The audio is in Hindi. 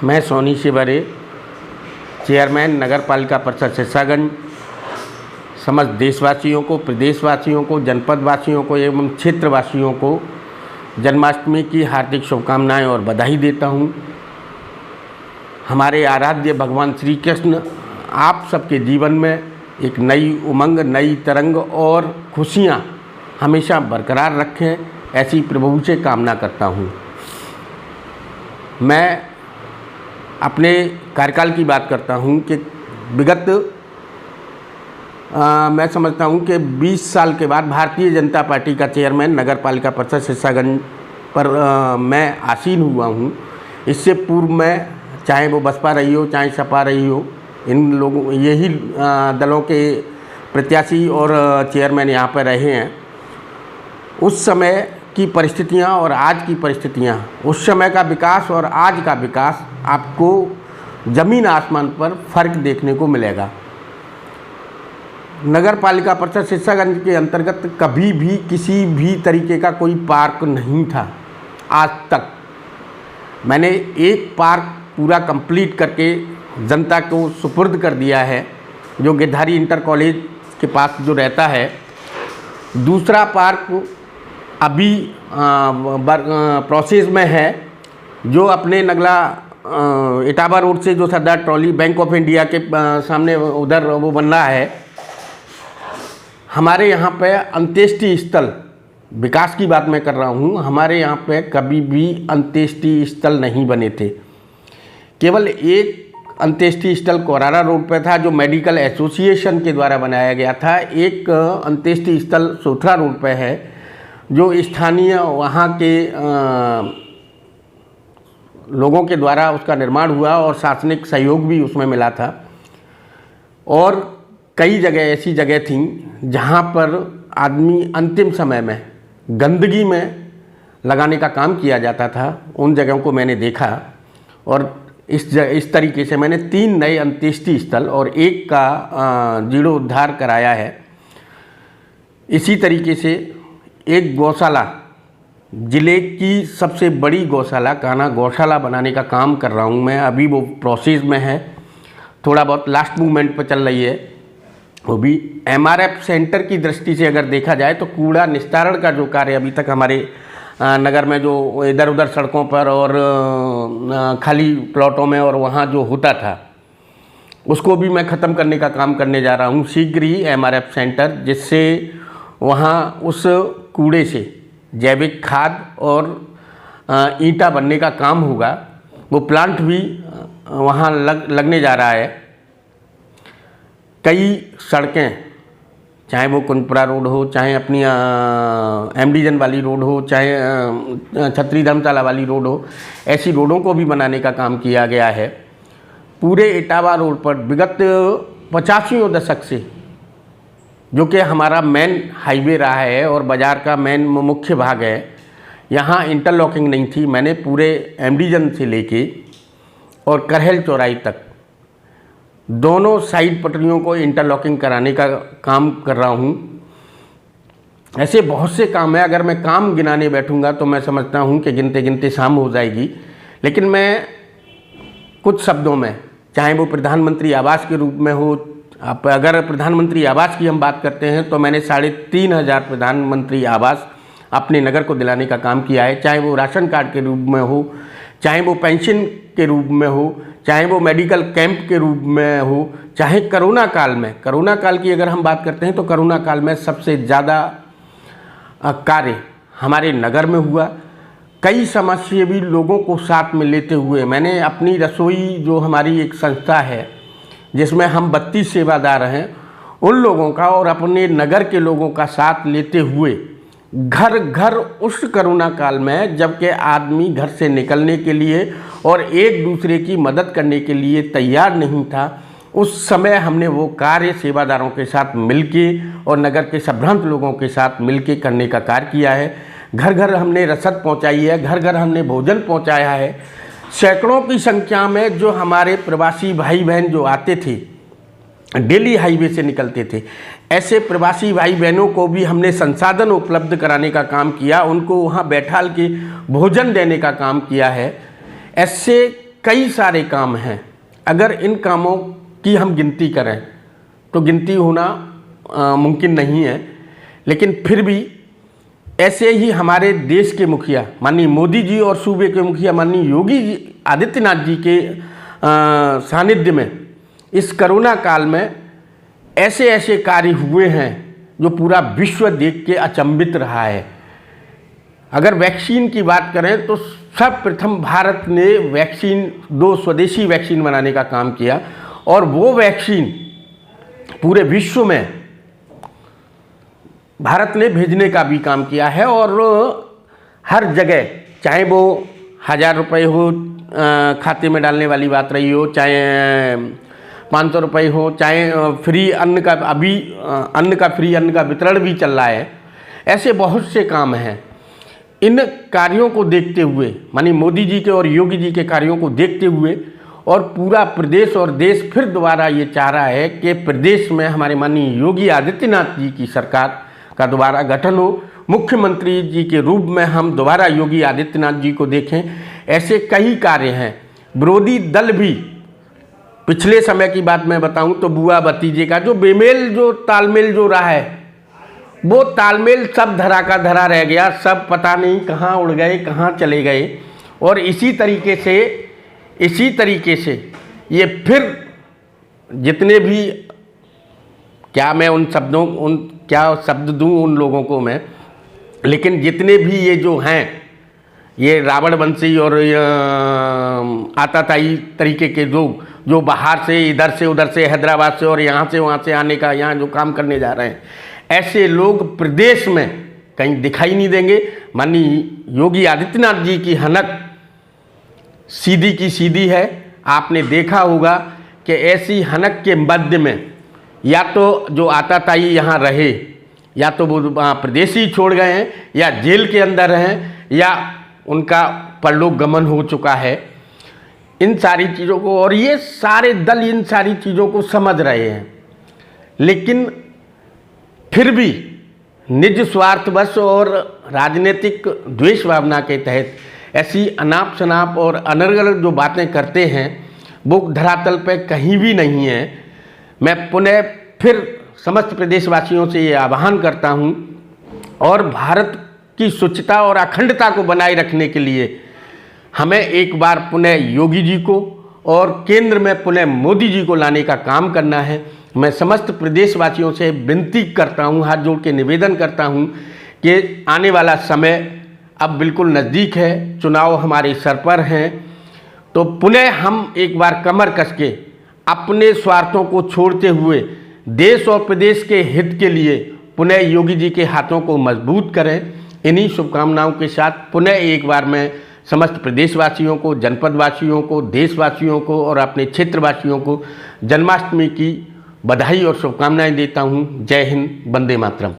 मैं सोनी शिवरे, चेयरमैन नगर पालिका परिषद सिरसागंज, समस्त देशवासियों को, प्रदेशवासियों को, जनपदवासियों को एवं क्षेत्रवासियों को जन्माष्टमी की हार्दिक शुभकामनाएं और बधाई देता हूं। हमारे आराध्य भगवान श्री कृष्ण आप सबके जीवन में एक नई उमंग, नई तरंग और खुशियां हमेशा बरकरार रखें, ऐसी प्रभु से कामना करता हूं। मैं अपने कार्यकाल की बात करता हूं कि विगत मैं समझता हूं कि 20 साल के बाद भारतीय जनता पार्टी का चेयरमैन नगर पालिका परिषद सिरसागंज पर मैं आसीन हुआ हूं। इससे पूर्व में चाहे वो बसपा रही हो, चाहे सपा रही हो, इन लोगों यही दलों के प्रत्याशी और चेयरमैन यहाँ पर रहे हैं। उस समय की परिस्थितियाँ और आज की परिस्थितियाँ, उस समय का विकास और आज का विकास आपको ज़मीन आसमान पर फ़र्क देखने को मिलेगा। नगर पालिका परिषद सिरसागंज के अंतर्गत कभी भी किसी भी तरीके का कोई पार्क नहीं था। आज तक मैंने एक पार्क पूरा कंप्लीट करके जनता को सुपुर्द कर दिया है, जो गिरधारी इंटर कॉलेज के पास जो रहता है। दूसरा पार्क अभी प्रोसेस में है, जो अपने नगला इटावा रोड से जो सरदार ट्रॉली बैंक ऑफ इंडिया के सामने उधर वो बन रहा है। हमारे यहाँ पे अंत्येष्टि स्थल, विकास की बात मैं कर रहा हूँ, हमारे यहाँ पे कभी भी अंत्येष्टि स्थल नहीं बने थे। केवल एक अंत्येष्टि स्थल कोरारा रोड पे था, जो मेडिकल एसोसिएशन के द्वारा बनाया गया था। एक अंत्येष्टि स्थल सोथरा रोड पे है, जो स्थानीय वहाँ के लोगों के द्वारा उसका निर्माण हुआ और शासनिक सहयोग भी उसमें मिला था। और कई जगह ऐसी जगह थीं जहाँ पर आदमी अंतिम समय में गंदगी में लगाने का काम किया जाता था। उन जगहों को मैंने देखा और इस तरीके से मैंने 3 नए अंत्येष्टि स्थल और एक का जीर्णोद्धार कराया है। इसी तरीके से एक गौशाला, ज़िले की सबसे बड़ी गौशाला कान्हा गौशाला बनाने का काम कर रहा हूँ मैं। अभी वो प्रोसेस में है, थोड़ा बहुत लास्ट मूवमेंट पर चल रही है। वो भी MRF सेंटर की दृष्टि से अगर देखा जाए तो कूड़ा निस्तारण का जो कार्य अभी तक हमारे नगर में जो इधर उधर सड़कों पर और खाली प्लॉटों में और वहाँ जो होता था, उसको भी मैं ख़त्म करने का काम करने जा रहा हूँ शीघ्र ही। MRF सेंटर, जिससे वहाँ उस कूड़े से जैविक खाद और ईंटा बनने का काम होगा। वो प्लांट भी वहाँ लगने जा रहा है। कई सड़कें, चाहे वो कुंजपुरा रोड हो, चाहे अपनी एमडीजन वाली रोड हो, चाहे छतरी धर्मशाला वाली रोड हो, ऐसी रोडों को भी बनाने का काम किया गया है। पूरे इटावा रोड पर विगत 85वें दशक से, जो कि हमारा मेन हाईवे रहा है और बाज़ार का मेन मुख्य भाग है, यहाँ इंटरलॉकिंग नहीं थी। मैंने पूरे एमडीजन से लेके और करहल चौराही तक दोनों साइड पटरियों को इंटरलॉकिंग कराने का काम कर रहा हूँ। ऐसे बहुत से काम है, अगर मैं काम गिनाने बैठूँगा तो मैं समझता हूँ कि गिनते गिनते शाम हो जाएगी। लेकिन मैं कुछ शब्दों में, चाहे वो प्रधानमंत्री आवास के रूप में हो, अगर प्रधानमंत्री आवास की हम बात करते हैं तो मैंने 3,500 प्रधानमंत्री आवास अपने नगर को दिलाने का काम किया है। चाहे वो राशन कार्ड के रूप में हो, चाहे वो पेंशन के रूप में हो, चाहे वो मेडिकल कैंप के रूप में हो, चाहे कोरोना काल में। कोरोना काल की अगर हम बात करते हैं तो कोरोना काल में सबसे ज़्यादा कार्य हमारे नगर में हुआ। कई समाजसेवी लोगों को साथ में लेते हुए मैंने अपनी रसोई, जो हमारी एक संस्था है जिसमें हम 32 सेवादार हैं, उन लोगों का और अपने नगर के लोगों का साथ लेते हुए घर घर उस कोरोना काल में, जबकि आदमी घर से निकलने के लिए और एक दूसरे की मदद करने के लिए तैयार नहीं था, उस समय हमने वो कार्य सेवादारों के साथ मिलके और नगर के संभ्रांत लोगों के साथ मिलके करने का कार्य किया है। घर घर हमने रसद पहुंचाई है, घर घर हमने भोजन पहुंचाया है। सैकड़ों की संख्या में जो हमारे प्रवासी भाई बहन जो आते थे, डेली हाईवे से निकलते थे, ऐसे प्रवासी भाई बहनों को भी हमने संसाधन उपलब्ध कराने का काम किया, उनको वहाँ बैठाल के भोजन देने का काम किया है। ऐसे कई सारे काम हैं। अगर इन कामों की हम गिनती करें तो गिनती होना मुमकिन नहीं है, लेकिन फिर भी ऐसे ही हमारे देश के मुखिया माननीय मोदी जी और सूबे के मुखिया माननीय योगी आदित्यनाथ जी के सानिध्य में इस कोरोना काल में ऐसे ऐसे कार्य हुए हैं जो पूरा विश्व देख के अचंभित रहा है। अगर वैक्सीन की बात करें तो सर्वप्रथम भारत ने वैक्सीन 2 स्वदेशी वैक्सीन बनाने का काम किया और वो वैक्सीन पूरे विश्व में भारत ने भेजने का भी काम किया है। और हर जगह, चाहे वो 1000 रुपये हो खाते में डालने वाली बात रही हो, चाहे 500 रुपये हो, चाहे फ्री अन्न का, अभी फ्री अन्न का वितरण भी चल रहा है, ऐसे बहुत से काम हैं। इन कार्यों को देखते हुए, माननीय मोदी जी के और योगी जी के कार्यों को देखते हुए और पूरा प्रदेश और देश फिर दोबारा ये चाह रहा है कि प्रदेश में हमारे माननीय योगी आदित्यनाथ जी की सरकार का दोबारा गठन हो, मुख्यमंत्री जी के रूप में हम दोबारा योगी आदित्यनाथ जी को देखें। ऐसे कई कार्य हैं। विरोधी दल भी, पिछले समय की बात मैं बताऊं तो बुआ भतीजे का जो बेमेल, जो तालमेल जो रहा है, वो तालमेल सब धरा का धरा रह गया। सब पता नहीं कहाँ उड़ गए, कहाँ चले गए। और इसी तरीके से ये फिर जितने भी, क्या मैं क्या शब्द दूं उन लोगों को मैं, लेकिन जितने भी ये जो हैं, ये रावण वंशी और आताताई तरीके के लोग जो बाहर से, इधर से उधर से, हैदराबाद से और यहाँ से वहाँ से आने का, यहाँ जो काम करने जा रहे हैं, ऐसे लोग प्रदेश में कहीं दिखाई नहीं देंगे। माननीय योगी आदित्यनाथ जी की हनक सीधी की सीधी है। आपने देखा होगा कि ऐसी हनक के मध्य में या तो जो आताताई यहाँ रहे, या तो वो प्रदेश ही छोड़ गए हैं, या जेल के अंदर हैं, या उनका परलोक गमन हो चुका है। इन सारी चीज़ों को, और ये सारे दल इन सारी चीज़ों को समझ रहे हैं, लेकिन फिर भी निज स्वार्थवश और राजनीतिक द्वेष भावना के तहत ऐसी अनाप शनाप और अनर्गल जो बातें करते हैं वो धरातल पर कहीं भी नहीं है। मैं पुनः फिर समस्त प्रदेशवासियों से ये आह्वान करता हूँ, और भारत की शुचिता और अखंडता को बनाए रखने के लिए हमें एक बार पुनः योगी जी को और केंद्र में पुनः मोदी जी को लाने का काम करना है। मैं समस्त प्रदेशवासियों से विनती करता हूँ, हाथ जोड़ के निवेदन करता हूँ कि आने वाला समय अब बिल्कुल नज़दीक है, चुनाव हमारे सर पर हैं, तो पुनः हम एक बार कमर कस के अपने स्वार्थों को छोड़ते हुए देश और प्रदेश के हित के लिए पुनः योगी जी के हाथों को मजबूत करें। इन्हीं शुभकामनाओं के साथ पुनः एक बार मैं समस्त प्रदेशवासियों को, जनपदवासियों को, देशवासियों को और अपने क्षेत्रवासियों को जन्माष्टमी की बधाई और शुभकामनाएं देता हूं। जय हिंद, वंदे मातरम।